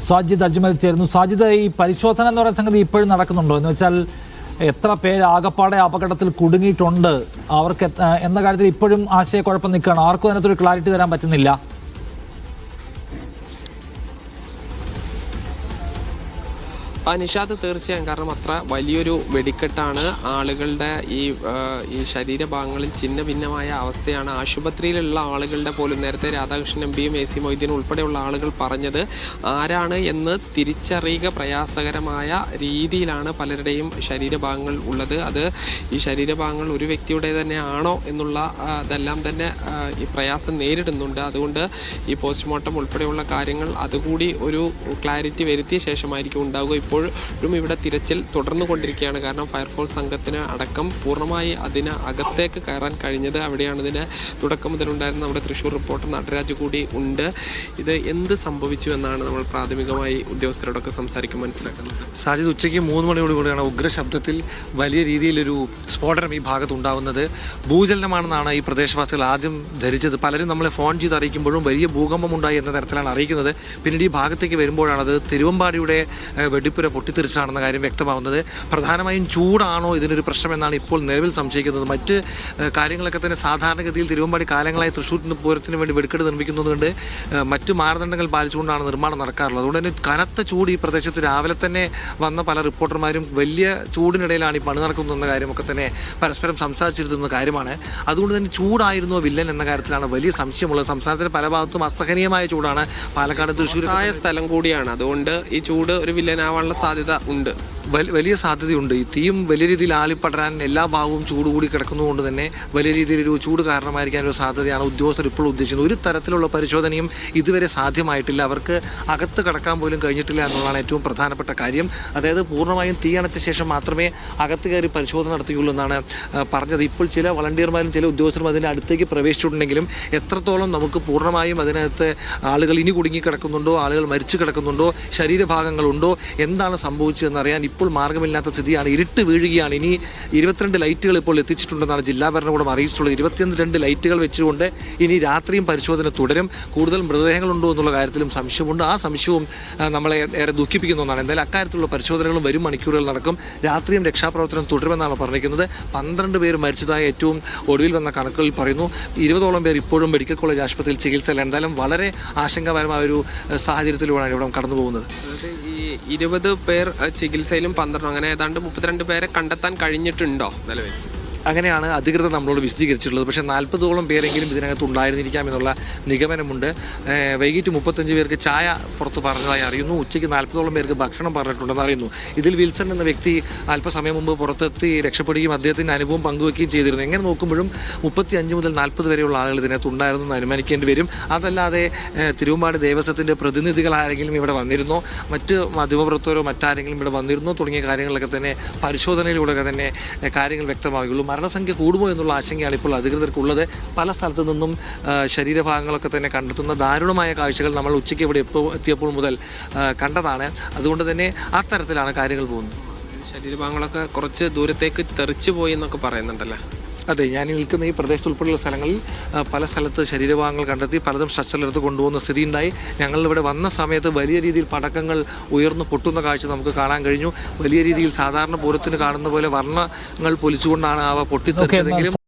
സാജിദ് അജ്മൽ ചേരുന്നു. സാജിദ്, ഈ പരിശോധന എന്ന് പറയുന്ന സംഗതി ഇപ്പോഴും നടക്കുന്നുണ്ടോ? എന്ന് വെച്ചാൽ എത്ര പേര് ആകപ്പാടെ അപകടത്തിൽ കുടുങ്ങിയിട്ടുണ്ട്, അവർക്ക് എന്ന കാര്യത്തിൽ ഇപ്പോഴും ആശയക്കുഴപ്പം നിൽക്കുകയാണ്. ആർക്കും അതിനകത്തൊരു ക്ലാരിറ്റി തരാൻ പറ്റുന്നില്ല. നിഷാദ്, തീർച്ചയായും. കാരണം അത്ര വലിയൊരു വെടിക്കെട്ടാണ്. ആളുകളുടെ ഈ ശരീരഭാഗങ്ങളിൽ ഛിന്ന ഭിന്നമായ അവസ്ഥയാണ്. ആശുപത്രിയിലുള്ള ആളുകളുടെ പോലും നേരത്തെ രാധാകൃഷ്ണൻ എംപിയും AC മൊയ്തീനും ഉൾപ്പെടെയുള്ള ആളുകൾ പറഞ്ഞത് ആരാണ് എന്ന് തിരിച്ചറിയുക പ്രയാസകരമായ രീതിയിലാണ് പലരുടെയും ശരീരഭാഗങ്ങൾ ഉള്ളത്. അത് ഈ ശരീരഭാഗങ്ങൾ ഒരു വ്യക്തിയുടെ തന്നെ ആണോ എന്നുള്ള അതെല്ലാം തന്നെ ഈ പ്രയാസം നേരിടുന്നുണ്ട്. അതുകൊണ്ട് ഈ പോസ്റ്റ്മോർട്ടം ഉൾപ്പെടെയുള്ള കാര്യങ്ങൾ അതുകൂടി ഒരു ക്ലാരിറ്റി വരുത്തിയ ശേഷമായിരിക്കും ഉണ്ടാവുക. ഇപ്പോഴും ഇവിടെ തിരച്ചിൽ തുടർന്നു കൊണ്ടിരിക്കുകയാണ്. കാരണം ഫയർഫോഴ്സ് സംഘത്തിന് അടക്കം പൂർണ്ണമായി അതിന് അകത്തേക്ക് കയറാൻ കഴിഞ്ഞത് അവിടെയാണ്. ഇതിന് തുടക്കം മുതലുണ്ടായിരുന്ന നമ്മുടെ തൃശ്ശൂർ റിപ്പോർട്ടർ നടരാജ് കൂടി ഉണ്ട്. ഇത് എന്ത് സംഭവിച്ചു എന്നാണ് നമ്മൾ പ്രാഥമികമായി ഉദ്യോഗസ്ഥരോടൊക്കെ സംസാരിക്കുമ്പോൾ മനസ്സിലാക്കുന്നത്. സാജിദ്, ഉച്ചയ്ക്ക് 3 മണിയോടുകൂടിയാണ് ഉഗ്രശബ്ദത്തിൽ വലിയ രീതിയിലൊരു സ്ഫോടനം ഈ ഭാഗത്ത് ഉണ്ടാവുന്നത്. ഭൂചലനമാണെന്നാണ് ഈ പ്രദേശവാസികൾ ആദ്യം ധരിച്ചത്. പലരും നമ്മളെ ഫോൺ ചെയ്ത് അറിയിക്കുമ്പോഴും വലിയ ഭൂകമ്പം ഉണ്ടായി എന്ന തരത്തിലാണ് അറിയിക്കുന്നത്. പിന്നീട് ഈ ഭാഗത്തേക്ക് വരുമ്പോഴാണത് തിരുവമ്പാടിയുടെ വെടിപ്പുര പൊട്ടിത്തെറിച്ചാണെന്ന കാര്യം വ്യക്തമാവുന്നത്. പ്രധാനമായും ചൂടാണോ ഇതിനൊരു പ്രശ്നമെന്നാണ് ഇപ്പോൾ നിലവിൽ സംശയിക്കുന്നത്. മറ്റ് കാര്യങ്ങളൊക്കെ തന്നെ സാധാരണഗതിയിൽ തിരുവമ്പാടി കാലങ്ങളായി തൃശ്ശൂർ പൂരത്തിന് വേണ്ടി വെടിക്കെട്ട് നിർമ്മിക്കുന്നതുകൊണ്ട് മറ്റ് മാനദണ്ഡങ്ങൾ പാലിച്ചുകൊണ്ടാണ് നിർമ്മാണം നടക്കാറുള്ളത്. അതുകൊണ്ട് തന്നെ കനത്ത ചൂട് ഈ പ്രദേശത്ത് രാവിലെ തന്നെ വന്ന പല റിപ്പോർട്ടർമാരും വലിയ ചൂടിനിടയിലാണ് ഈ പണി നടക്കുന്നതെന്ന കാര്യമൊക്കെ തന്നെ പരസ്പരം സംസാരിച്ചിരുന്ന കാര്യമാണ്. അതുകൊണ്ട് തന്നെ ചൂടായിരുന്നോ വില്ലൻ എന്ന കാര്യത്തിലാണ് വലിയ സംശയമുള്ളത്. സംസ്ഥാനത്തിന്റെ പല ഭാഗത്തും അസഹനീയമായ ചൂടാണ്. പാലക്കാട്, തൃശ്ശൂർ സ്ഥലം കൂടിയാണ്. അതുകൊണ്ട് ഈ ചൂട് ഒരു വില്ലനാവാനുള്ള സാധ്യത ഉണ്ട്, വലിയ സാധ്യതയുണ്ട്. ഈ തീയും വലിയ രീതിയിൽ ആളിപ്പടരാൻ എല്ലാ ഭാഗവും ചൂട് കൂടി കിടക്കുന്നതുകൊണ്ട് തന്നെ വലിയ രീതിയിലൊരു ചൂട് കാരണമായിരിക്കാനൊരു സാധ്യതയാണ് ഉദ്യോഗസ്ഥർ ഇപ്പോൾ ഉദ്ദേശിക്കുന്നത്. ഒരു തരത്തിലുള്ള പരിശോധനയും ഇതുവരെ സാധ്യമായിട്ടില്ല. അവർക്ക് അകത്ത് കടക്കാൻ പോലും കഴിഞ്ഞിട്ടില്ല എന്നുള്ളതാണ് ഏറ്റവും പ്രധാനപ്പെട്ട കാര്യം. അതായത് പൂർണ്ണമായും തീ അണച്ച ശേഷം മാത്രമേ അകത്ത് കയറി പരിശോധന നടത്തുകയുള്ളൂ എന്നാണ് പറഞ്ഞത്. ഇപ്പോൾ ചില വളണ്ടിയർമാരും ചില ഉദ്യോഗസ്ഥരും അതിൻ്റെ അടുത്തേക്ക് പ്രവേശിച്ചിട്ടുണ്ടെങ്കിലും എത്രത്തോളം നമുക്ക് പൂർണ്ണമായും അതിനകത്ത് ആളുകൾ ഇനി കുടുങ്ങിക്കിടക്കുന്നുണ്ടോ, ആളുകൾ മരിച്ചു കിടക്കുന്നുണ്ടോ, ശരീരഭാഗങ്ങളുണ്ടോ, എന്താണ് സംഭവിച്ചതെന്നറിയാൻ ഇപ്പോൾ മാർഗമില്ലാത്ത സ്ഥിതിയാണ്. ഇരുട്ട് വീഴുകയാണ്. ഇനി 22 ലൈറ്റുകൾ ഇപ്പോൾ എത്തിച്ചിട്ടുണ്ടെന്നാണ് ജില്ലാ ഭരണകൂടം അറിയിച്ചിട്ടുള്ളത്. 22 ലൈറ്റുകൾ വെച്ചുകൊണ്ട് ഇനി രാത്രിയും പരിശോധന തുടരും. കൂടുതൽ മൃതദേഹങ്ങളുണ്ടോ എന്നുള്ള കാര്യത്തിലും സംശയമുണ്ട്. ആ സംശയവും നമ്മളെ ഏറെ ദുഃഖിപ്പിക്കുന്ന ഒന്നാണ്. എന്തായാലും അക്കാര്യത്തിലുള്ള പരിശോധനകളും വരും മണിക്കൂറുകൾ നടക്കും. രാത്രിയും രക്ഷാപ്രവർത്തനം തുടരുമെന്നാണ് പറഞ്ഞിരിക്കുന്നത്. 12 പേർ മരിച്ചതായി ഏറ്റവും ഒടുവിൽ വന്ന കണക്കുകളിൽ പറയുന്നു. 20ഓളം പേർ ഇപ്പോഴും മെഡിക്കൽ കോളേജ് ആശുപത്രിയിൽ ചികിത്സയിൽ. എന്തായാലും വളരെ ആശങ്കാപരമായ ഒരു സാഹചര്യത്തിലൂടെയാണ് ഇവിടെ കടന്നു പോകുന്നത്. ഈ 20 പേർ ചികിത്സയിലും 12, അങ്ങനെ ഏതാണ്ട് 32 പേരെ കണ്ടെത്താൻ കഴിഞ്ഞിട്ടുണ്ടോ നിലവിൽ? അങ്ങനെയാണ് അധികൃതർ നമ്മളോട് വിശദീകരിച്ചിട്ടുള്ളത്. പക്ഷേ 40ഓളം പേരെങ്കിലും ഇതിനകത്ത് ഉണ്ടായിരുന്നിരിക്കാം എന്നുള്ള നിഗമനമുണ്ട്. വൈകിട്ട് 35 പേർക്ക് ചായ പുറത്ത് പറഞ്ഞതായി അറിയുന്നു. ഉച്ചയ്ക്ക് 40ഓളം പേർക്ക് ഭക്ഷണം പറഞ്ഞിട്ടുണ്ടെന്ന് അറിയുന്നു. ഇതിൽ വിൽസൺ എന്ന വ്യക്തി അല്പസമയം മുമ്പ് പുറത്തെത്തി രക്ഷപ്പെടുകയും അദ്ദേഹത്തിൻ്റെ അനുഭവം പങ്കുവയ്ക്കുകയും ചെയ്തിരുന്നു. എങ്ങനെ നോക്കുമ്പോഴും 35 മുതൽ 40 വരെയുള്ള ആളുകൾ ഇതിനകത്ത് ഉണ്ടായിരുന്നു എന്ന് അനുമാനിക്കേണ്ടി വരും. അതല്ലാതെ തിരുവമ്പാടി ദേവസ്വത്തിൻ്റെ പ്രതിനിധികൾ ആരെങ്കിലും ഇവിടെ വന്നിരുന്നോ, മറ്റ് മാധ്യമപ്രവർത്തകരോ മറ്റാരെങ്കിലും ഇവിടെ വന്നിരുന്നോ തുടങ്ങിയ കാര്യങ്ങളൊക്കെ തന്നെ പരിശോധനയിലൂടെ തന്നെ കാര്യങ്ങൾ വ്യക്തമാവുകയുള്ളൂ. മരണസംഖ്യ കൂടുമോ എന്നുള്ള ആശങ്കയാണ് ഇപ്പോൾ അധികൃതർക്കുള്ളത്. പല സ്ഥലത്തു നിന്നും ശരീരഭാഗങ്ങളൊക്കെ തന്നെ കണ്ടെത്തുന്ന ദാരുണമായ കാഴ്ചകൾ നമ്മൾ ഉച്ചയ്ക്ക് ഇവിടെ എത്തിയപ്പോൾ മുതൽ കണ്ടതാണ്. അതുകൊണ്ട് തന്നെ അത്തരത്തിലാണ് കാര്യങ്ങൾ പോകുന്നത്. ശരീരഭാഗങ്ങളൊക്കെ കുറച്ച് ദൂരത്തേക്ക് തെറിച്ചു പോയി എന്നൊക്കെ പറയുന്നുണ്ടല്ലേ? അതെ, ഞാൻ നിൽക്കുന്ന ഈ പ്രദേശത്ത് ഉൾപ്പെടെയുള്ള സ്ഥലങ്ങളിൽ പല സ്ഥലത്ത് ശരീരഭാഗങ്ങൾ കണ്ടെത്തി പലതും സ്ട്രെച്ചറിലെടുത്ത് കൊണ്ടുപോകുന്ന സ്ഥിതിയുണ്ടായി. ഞങ്ങളിവിടെ വന്ന സമയത്ത് വലിയ രീതിയിൽ പടക്കങ്ങൾ ഉയർന്നു പൊട്ടുന്ന കാഴ്ച നമുക്ക് കാണാൻ കഴിഞ്ഞു. വലിയ രീതിയിൽ സാധാരണ പൂരത്തിന് കാണുന്ന പോലെ വർണ്ണങ്ങൾ പൊലിച്ചുകൊണ്ടാണ് അവ പൊട്ടിത്തെറിച്ചതെങ്കിലും